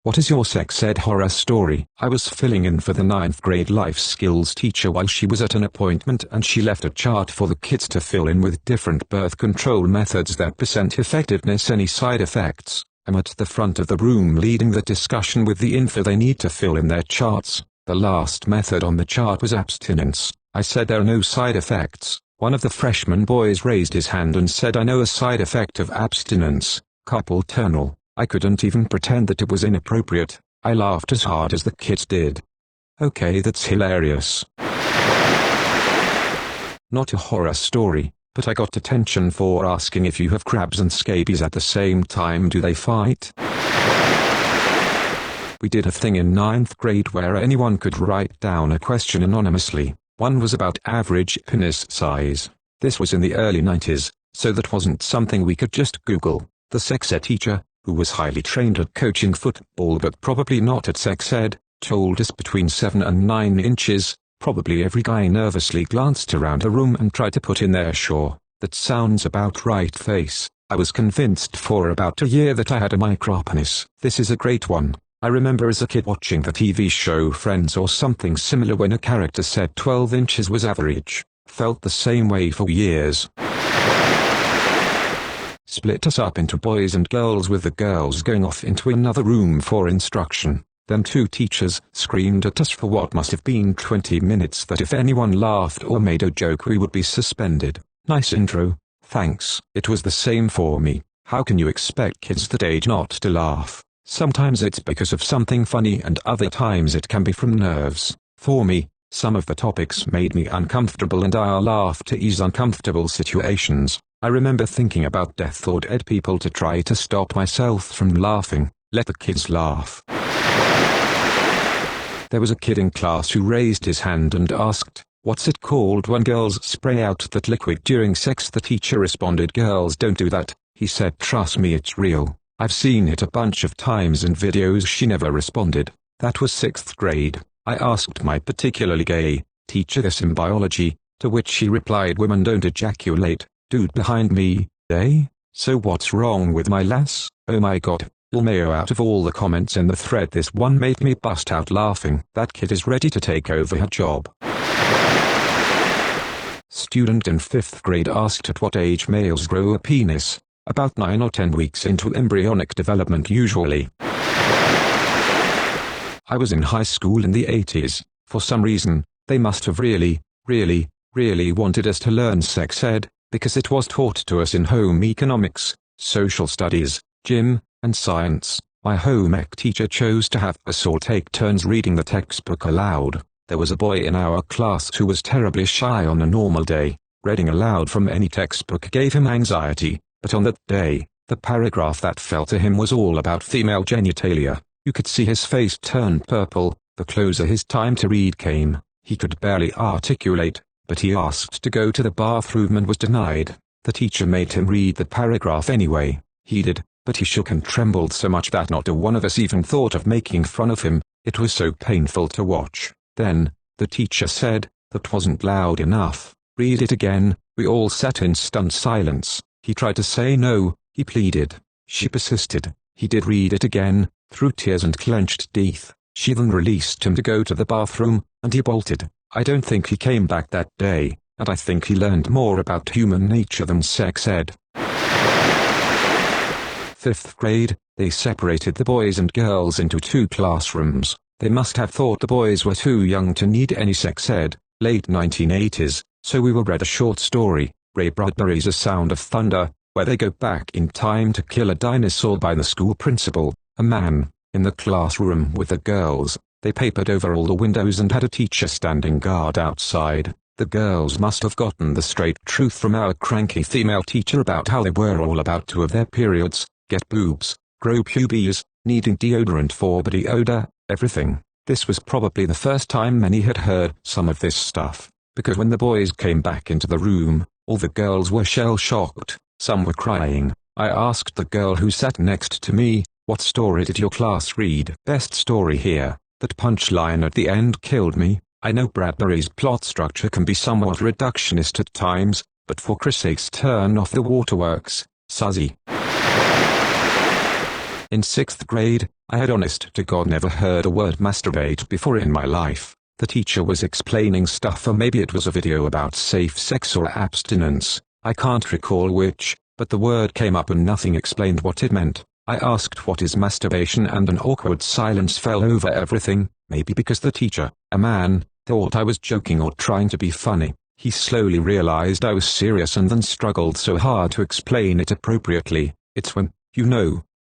What is your sex ed horror story? I was filling in for the 9th grade life skills teacher while she was at an appointment, and she left a chart for the kids to fill in with different birth control methods, their percent effectiveness, any side effects. I'm at the front of the room leading the discussion with the info they need to fill in their charts. The last method on the chart was abstinence. I said there are no side effects. One of the freshman boys raised his hand and said, I know a side effect of abstinence, carpal tunnel. I couldn't even pretend that it was inappropriate. I laughed as hard as the kids did. Okay, that's hilarious. Not a horror story, but I got detention for asking if you have crabs and scabies at the same time, do they fight? We did a thing in 9th grade where anyone could write down a question anonymously. One was about average penis size. This was in the early 90s, so that wasn't something we could just Google. The sex ed teacher, who was highly trained at coaching football but probably not at sex ed, told us between 7 and 9 inches. Probably every guy nervously glanced around the room and tried to put in their sure, that sounds about right face. I was convinced for about a year that I had a micropenis. This is a great one. I remember as a kid watching the TV show Friends or something similar when a character said 12 inches was average. Felt the same way for years. Split us up into boys and girls, with the girls going off into another room for instruction. Then 2 teachers screamed at us for what must have been 20 minutes that if anyone laughed or made a joke we would be suspended. Nice intro, thanks. It was the same for me. How can you expect kids that age not to laugh? Sometimes it's because of something funny and other times it can be from nerves. For me, some of the topics made me uncomfortable and I laugh to ease uncomfortable situations. I remember thinking about death or dead people to try to stop myself from laughing. Let the kids laugh. There was a kid in class who raised his hand and asked, what's it called when girls spray out that liquid during sex? The teacher responded, girls don't do that. He said, trust me, it's real. I've seen it a bunch of times in videos. She never responded. That was 6th grade. I asked my particularly gay teacher this in biology, to which she replied, women don't ejaculate. Dude behind me, eh? So what's wrong with my lass? Oh my god. Mayo. Out of all the comments in the thread, this one made me bust out laughing. That kid is ready to take over her job. Student in 5th grade asked at what age males grow a penis. About 9 or 10 weeks into embryonic development usually. I was in high school in the 80s. For some reason, they must have really wanted us to learn sex ed, because it was taught to us in home economics, social studies, gym, and science. My home ec teacher chose to have us all take turns reading the textbook aloud. There was a boy in our class who was terribly shy on a normal day. Reading aloud from any textbook gave him anxiety, but on that day, the paragraph that fell to him was all about female genitalia. You could see his face turn purple. The closer his time to read came, he could barely articulate, but he asked to go to the bathroom and was denied. The teacher made him read the paragraph anyway. He did, but he shook and trembled so much that not a one of us even thought of making fun of him. It was so painful to watch. Then, the teacher said, that wasn't loud enough. Read it again. We all sat in stunned silence. He tried to say no, he pleaded. She persisted. He did read it again, through tears and clenched teeth. She then released him to go to the bathroom, and he bolted. I don't think he came back that day, and I think he learned more about human nature than sex ed. 5th grade, they separated the boys and girls into 2 classrooms. They must have thought the boys were too young to need any sex ed. Late 1980s, so we were read a short story, Ray Bradbury's A Sound of Thunder, where they go back in time to kill a dinosaur by the school principal, a man. In the classroom with the girls, they papered over all the windows and had a teacher standing guard outside. The girls must have gotten the straight truth from our cranky female teacher about how they were all about to have their periods, get boobs, grow pubes, needing deodorant for body odor, everything. This was probably the first time many had heard some of this stuff, because when the boys came back into the room, all the girls were shell-shocked. Some were crying. I asked the girl who sat next to me, what story did your class read? Best story here. That punchline at the end killed me. I know Bradbury's plot structure can be somewhat reductionist at times, but for Christ's sakes turn off the waterworks, Suzy. In 6th grade, I had honest to God never heard a word masturbate before in my life. The teacher was explaining stuff, or maybe it was a video about safe sex or abstinence. I can't recall which, but the word came up and nothing explained what it meant. I asked what is masturbation and an awkward silence fell over everything, maybe because the teacher, a man, thought I was joking or trying to be funny. He slowly realized I was serious and then struggled so hard to explain it appropriately. It's when,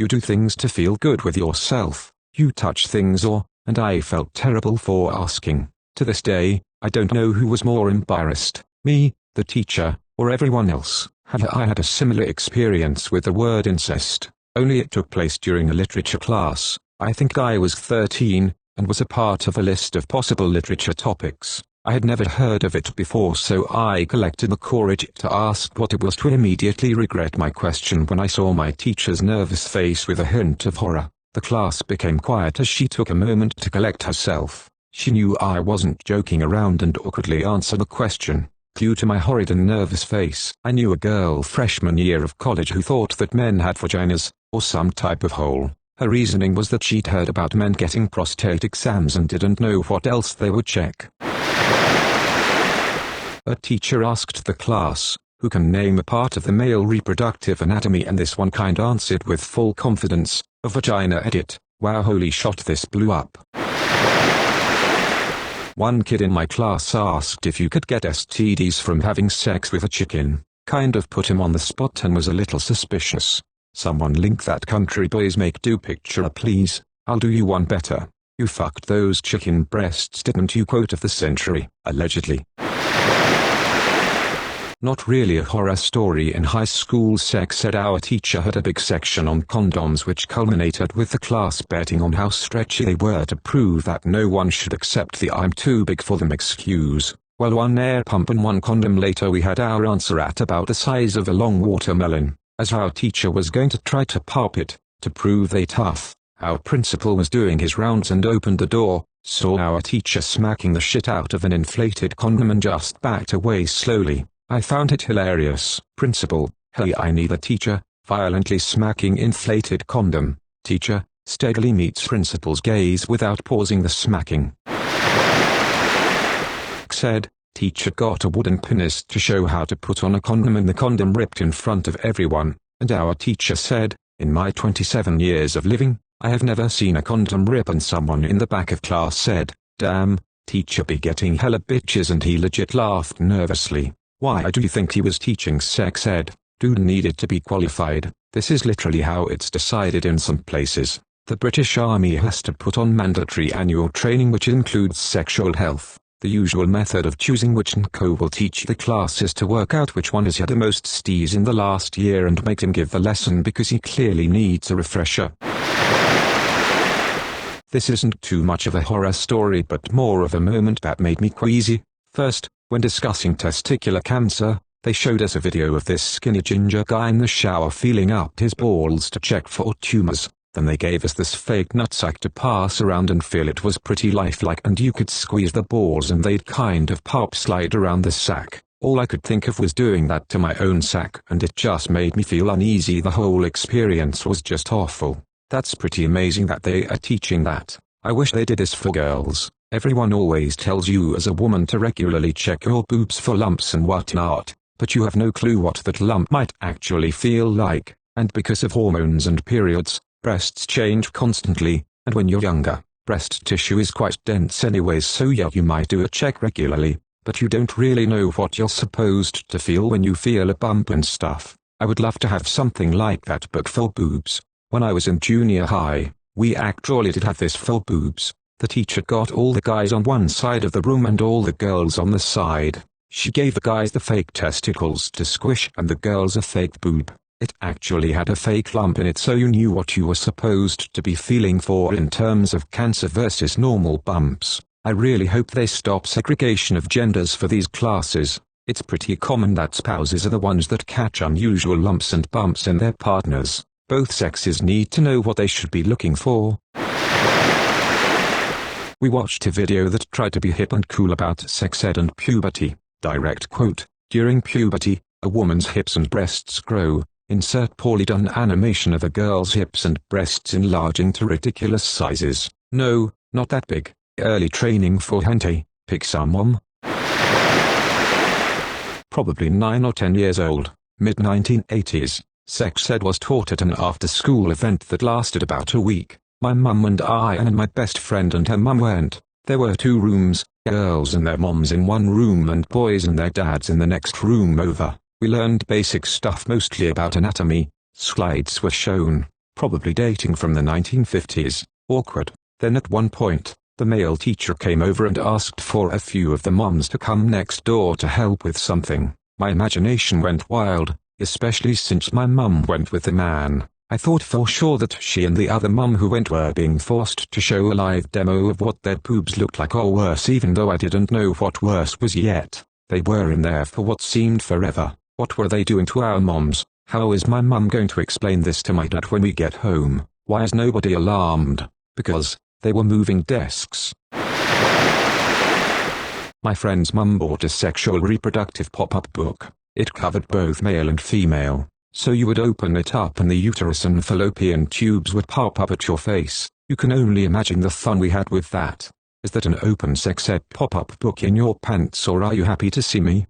you do things to feel good with yourself. You touch things and I felt terrible for asking. To this day, I don't know who was more embarrassed, me, the teacher, or everyone else. I had a similar experience with the word incest, only it took place during a literature class. I think I was 13, and was a part of a list of possible literature topics. I had never heard of it before, so I collected the courage to ask what it was, to immediately regret my question when I saw my teacher's nervous face with a hint of horror. The class became quiet as she took a moment to collect herself. She knew I wasn't joking around and awkwardly answered the question. Due to my horrid and nervous face, I knew a girl freshman year of college who thought that men had vaginas, or some type of hole. Her reasoning was that she'd heard about men getting prostate exams and didn't know what else they would check. A teacher asked the class, who can name a part of the male reproductive anatomy, and this one kind answered with full confidence, a vagina. Edit. Wow, holy shot, this blew up. One kid in my class asked if you could get STDs from having sex with a chicken. Kind of put him on the spot and was a little suspicious. Someone link that Country Boys Make Do picture up please. I'll do you one better. You fucked those chicken breasts, didn't you? Quote of the century, allegedly. Not really a horror story. In high school, sex ed, our teacher had a big section on condoms, which culminated with the class betting on how stretchy they were to prove that no one should accept the "I'm too big for them" excuse. Well, one air pump and one condom later, we had our answer at about the size of a long watermelon. As our teacher was going to try to pop it, to prove they tough, our principal was doing his rounds and opened the door, saw our teacher smacking the shit out of an inflated condom and just backed away slowly. I found it hilarious. Principal, hey, I need a teacher, violently smacking inflated condom. Teacher, steadily meets principal's gaze without pausing the smacking. Said, teacher got a wooden penis to show how to put on a condom and the condom ripped in front of everyone, and our teacher said, in my 27 years of living, I have never seen a condom rip, and someone in the back of class said, damn, teacher be getting hella bitches, and he legit laughed nervously. Why do you think he was teaching sex ed? Dude needed to be qualified. This is literally how it's decided in some places. The British Army has to put on mandatory annual training which includes sexual health. The usual method of choosing which NCO will teach the class is to work out which one has had the most stees in the last year and make him give the lesson because he clearly needs a refresher. This isn't too much of a horror story but more of a moment that made me queasy. First, when discussing testicular cancer, they showed us a video of this skinny ginger guy in the shower feeling up his balls to check for tumors. Then they gave us this fake nutsack to pass around and feel it was pretty lifelike, and you could squeeze the balls and they'd kind of pop slide around the sack. All I could think of was doing that to my own sack, and it just made me feel uneasy. The whole experience was just awful. That's pretty amazing that they are teaching that. I wish they did this for girls. Everyone always tells you as a woman to regularly check your boobs for lumps and whatnot, but you have no clue what that lump might actually feel like, and because of hormones and periods, breasts change constantly, and when you're younger, breast tissue is quite dense anyways, so yeah, you might do a check regularly, but you don't really know what you're supposed to feel when you feel a bump and stuff. I would love to have something like that but for boobs. When I was in junior high, we actually did have this for boobs. The teacher got all the guys on one side of the room and all the girls on the side. She gave the guys the fake testicles to squish and the girls a fake boob. It actually had a fake lump in it, so you knew what you were supposed to be feeling for in terms of cancer versus normal bumps. I really hope they stop segregation of genders for these classes. It's pretty common that spouses are the ones that catch unusual lumps and bumps in their partners. Both sexes need to know what they should be looking for. We watched a video that tried to be hip and cool about sex ed and puberty. Direct quote, during puberty, a woman's hips and breasts grow. Insert poorly done animation of a girl's hips and breasts enlarging to ridiculous sizes. No, not that big. Early training for hentai. Pixar mom. Probably 9 or 10 years old. Mid-1980s. Sex ed was taught at an after-school event that lasted about a week. My mum and I and my best friend and her mum went. There were 2 rooms, girls and their moms in one room and boys and their dads in the next room over. We learned basic stuff mostly about anatomy. Slides were shown, probably dating from the 1950s. Awkward. Then at one point, the male teacher came over and asked for a few of the moms to come next door to help with something. My imagination went wild, especially since my mum went with the man. I thought for sure that she and the other mum who went were being forced to show a live demo of what their boobs looked like or worse, even though I didn't know what worse was yet. They were in there for what seemed forever. What were they doing to our moms? How is my mum going to explain this to my dad when we get home? Why is nobody alarmed? Because they were moving desks. My friend's mum bought a sexual reproductive pop-up book. It covered both male and female. So you would open it up and the uterus and fallopian tubes would pop up at your face. You can only imagine the fun we had with that. Is that an open sex ed pop-up book in your pants, or are you happy to see me?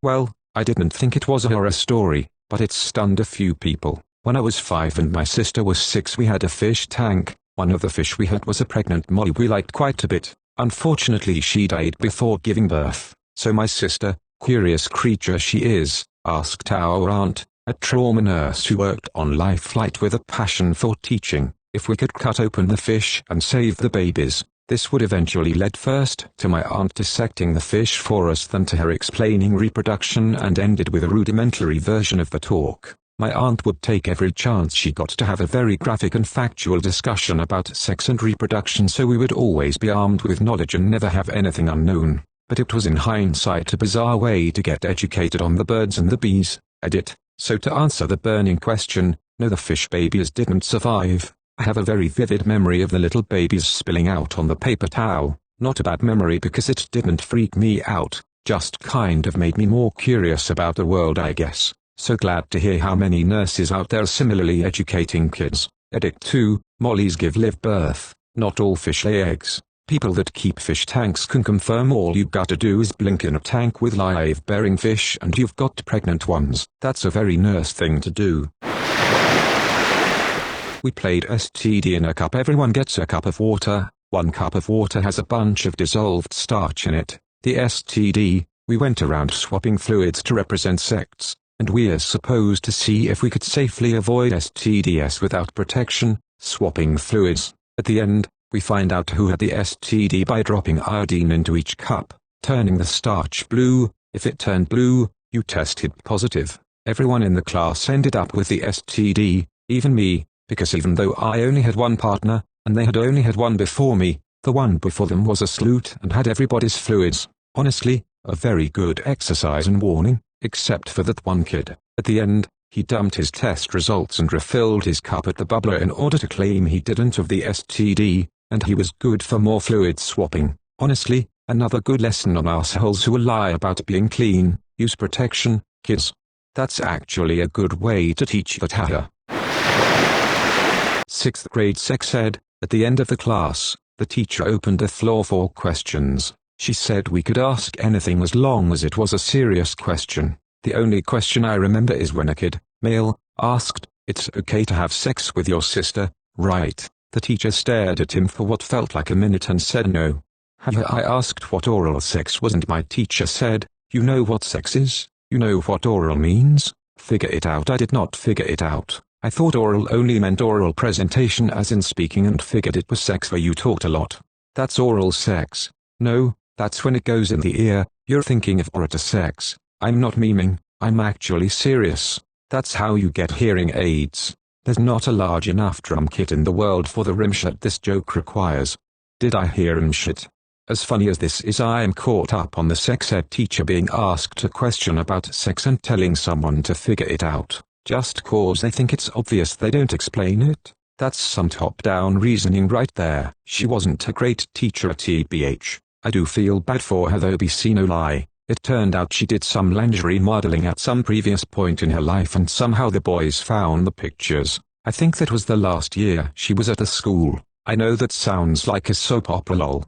Well, I didn't think it was a horror story, but it stunned a few people. When I was 5 and my sister was 6, we had a fish tank. One of the fish we had was a pregnant molly we liked quite a bit. Unfortunately, she died before giving birth. So my sister, curious creature she is, asked our aunt, a trauma nurse who worked on Life Flight with a passion for teaching, if we could cut open the fish and save the babies. This would eventually lead first to my aunt dissecting the fish for us, then to her explaining reproduction, and ended with a rudimentary version of the talk. My aunt would take every chance she got to have a very graphic and factual discussion about sex and reproduction, so we would always be armed with knowledge and never have anything unknown. But it was in hindsight a bizarre way to get educated on the birds and the bees. Edit. So to answer the burning question, no, the fish babies didn't survive. I have a very vivid memory of the little babies spilling out on the paper towel. Not a bad memory because it didn't freak me out, just kind of made me more curious about the world, I guess. So glad to hear how many nurses out there are similarly educating kids. Edit 2, mollies give live birth, not all fish lay eggs. People that keep fish tanks can confirm all you gotta do is blink in a tank with live bearing fish and you've got pregnant ones. That's a very nurse thing to do. We played STD in a cup. Everyone gets a cup of water. 1 cup of water has a bunch of dissolved starch in it. The STD, we went around swapping fluids to represent sects, and we're supposed to see if we could safely avoid STDs without protection, swapping fluids. At the end, we find out who had the STD by dropping iodine into each cup, turning the starch blue. If it turned blue, you tested positive. Everyone in the class ended up with the STD, even me. Because even though I only had one partner, and they had only had one before me, the one before them was a sleut and had everybody's fluids. Honestly, a very good exercise and warning, except for that one kid. At the end, he dumped his test results and refilled his cup at the bubbler in order to claim he didn't have the STD, and he was good for more fluid swapping. Honestly, another good lesson on assholes who lie about being clean. Use protection, kids. That's actually a good way to teach that. Haha. 6th grade sex ed. At the end of the class, the teacher opened the floor for questions. She said we could ask anything as long as it was a serious question. The only question I remember is when a kid, male, asked, "It's okay to have sex with your sister, right?" The teacher stared at him for what felt like a minute and said no. I asked what oral sex was and my teacher said, "You know what sex is? You know what oral means? Figure it out." I did not figure it out. I thought oral only meant oral presentation as in speaking, and figured it was sex where you talked a lot. That's oral sex. No, that's when it goes in the ear. You're thinking of orator sex. I'm not memeing, I'm actually serious. That's how you get hearing aids. There's not a large enough drum kit in the world for the rimshot this joke requires. Did I hear rimshot? As funny as this is, I am caught up on the sex ed teacher being asked a question about sex and telling someone to figure it out. Just cause they think it's obvious they don't explain it. That's some top-down reasoning right there. She wasn't a great teacher at TBH. I do feel bad for her though, BC no lie. It turned out she did some lingerie modeling at some previous point in her life and somehow the boys found the pictures. I think that was the last year she was at the school. I know that sounds like a soap opera lol.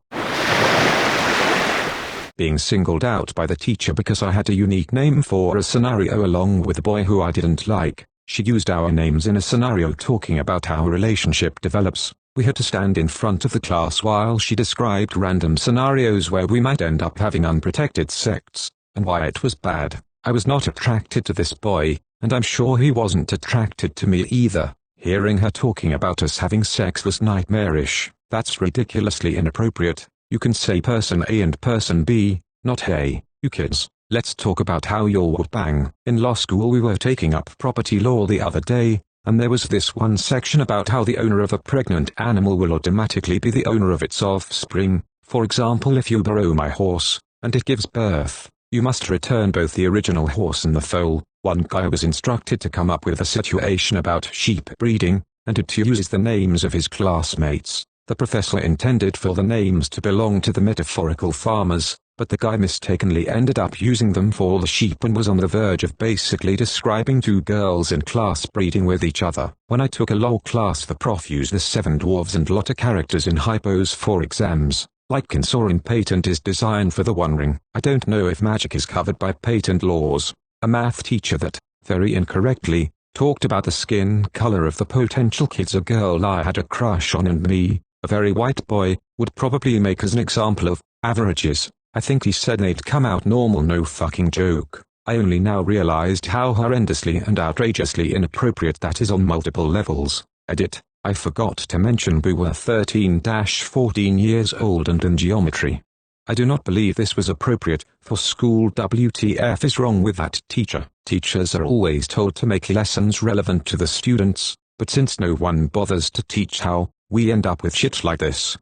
Being singled out by the teacher because I had a unique name for a scenario along with a boy who I didn't like. She used our names in a scenario talking about how a relationship develops. We had to stand in front of the class while she described random scenarios where we might end up having unprotected sex, and why it was bad. I was not attracted to this boy, and I'm sure he wasn't attracted to me either. Hearing her talking about us having sex was nightmarish. That's ridiculously inappropriate. You can say person A and person B, not hey, you kids. Let's talk about how you'll would bang. In law school we were taking up property law the other day, and there was this one section about how the owner of a pregnant animal will automatically be the owner of its offspring. For example, if you borrow my horse, and it gives birth, you must return both the original horse and the foal. One guy was instructed to come up with a situation about sheep breeding, and to use the names of his classmates. The professor intended for the names to belong to the metaphorical farmers, but the guy mistakenly ended up using them for the sheep and was on the verge of basically describing two girls in class breeding with each other. When I took a law class, the prof used the 7 dwarves and lotta characters in hypos for exams. Like Kinsorin, patent is designed for the One Ring. I don't know if magic is covered by patent laws. A math teacher that, very incorrectly, talked about the skin color of the potential kids a girl I had a crush on and me, a very white boy, would probably make as an example of averages. I think he said they'd come out normal, no fucking joke. I only now realized how horrendously and outrageously inappropriate that is on multiple levels. Edit. I forgot to mention we were 13-14 years old and in geometry. I do not believe this was appropriate for school. WTF is wrong with that teacher? Teachers are always told to make lessons relevant to the students, but since no one bothers to teach how, we end up with shit like this.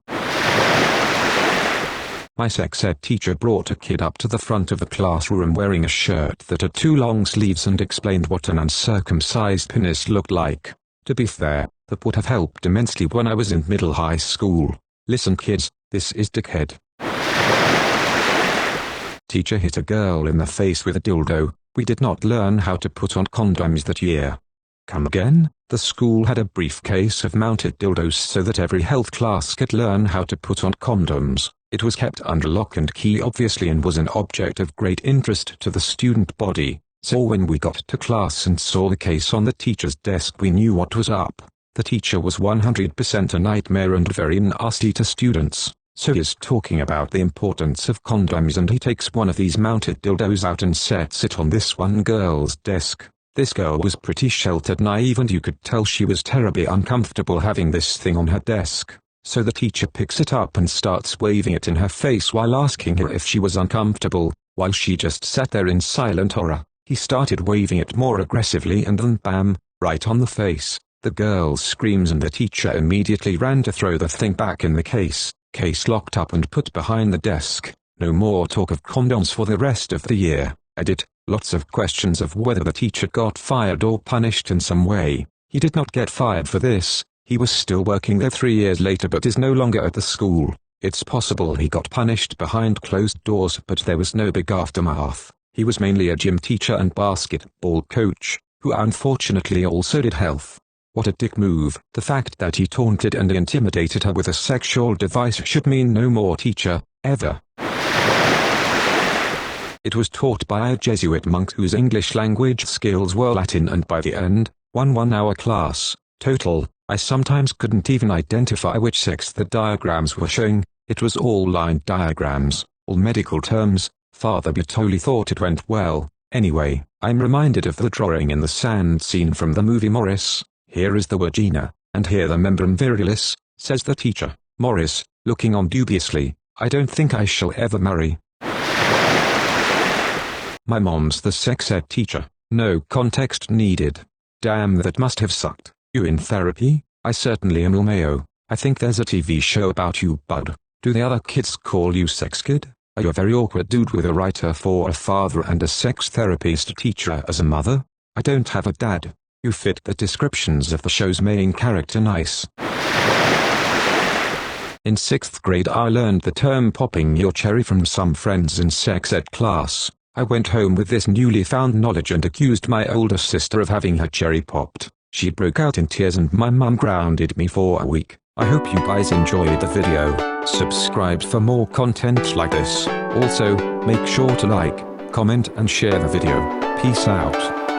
My sex ed teacher brought a kid up to the front of the classroom wearing a shirt that had 2 long sleeves and explained what an uncircumcised penis looked like. To be fair, that would have helped immensely when I was in middle high school. Listen kids, this is dickhead. Teacher hit a girl in the face with a dildo. We did not learn how to put on condoms that year. Come again? The school had a briefcase of mounted dildos so that every health class could learn how to put on condoms. It was kept under lock and key obviously and was an object of great interest to the student body, so when we got to class and saw the case on the teacher's desk we knew what was up. The teacher was 100% a nightmare and very nasty to students, so he's talking about the importance of condoms and he takes one of these mounted dildos out and sets it on this one girl's desk. This girl was pretty sheltered, naive, and you could tell she was terribly uncomfortable having this thing on her desk. So the teacher picks it up and starts waving it in her face while asking her if she was uncomfortable, while she just sat there in silent horror. He started waving it more aggressively and then bam, right on the face. The girl screams and the teacher immediately ran to throw the thing back in the case. Case locked up and put behind the desk. No more talk of condoms for the rest of the year. Edit. Lots of questions of whether the teacher got fired or punished in some way. He did not get fired for this. He was still working there 3 years later but is no longer at the school. It's possible he got punished behind closed doors but there was no big aftermath. He was mainly a gym teacher and basketball coach, who unfortunately also did health. What a dick move. The fact that he taunted and intimidated her with a sexual device should mean no more teacher, ever. It was taught by a Jesuit monk whose English language skills were Latin and by the end, 1 hour class, total, I sometimes couldn't even identify which sex the diagrams were showing. It was all line diagrams, all medical terms. Father Bertoli thought it went well. Anyway, I'm reminded of the drawing in the sand scene from the movie Morris. Here is the vagina, and here the membrum virilis, says the teacher. Morris, looking on dubiously, I don't think I shall ever marry. My mom's the sex ed teacher. No context needed. Damn, that must have sucked. You in therapy? I certainly am. Mayo. I think there's a TV show about you, bud. Do the other kids call you sex kid? Are you a very awkward dude with a writer for a father and a sex therapist teacher as a mother? I don't have a dad. You fit the descriptions of the show's main character nice. In 6th grade I learned the term popping your cherry from some friends in sex ed class. I went home with this newly found knowledge and accused my older sister of having her cherry popped. She broke out in tears and my mum grounded me for a week. I hope you guys enjoyed the video. Subscribe for more content like this. Also, make sure to like, comment and share the video. Peace out.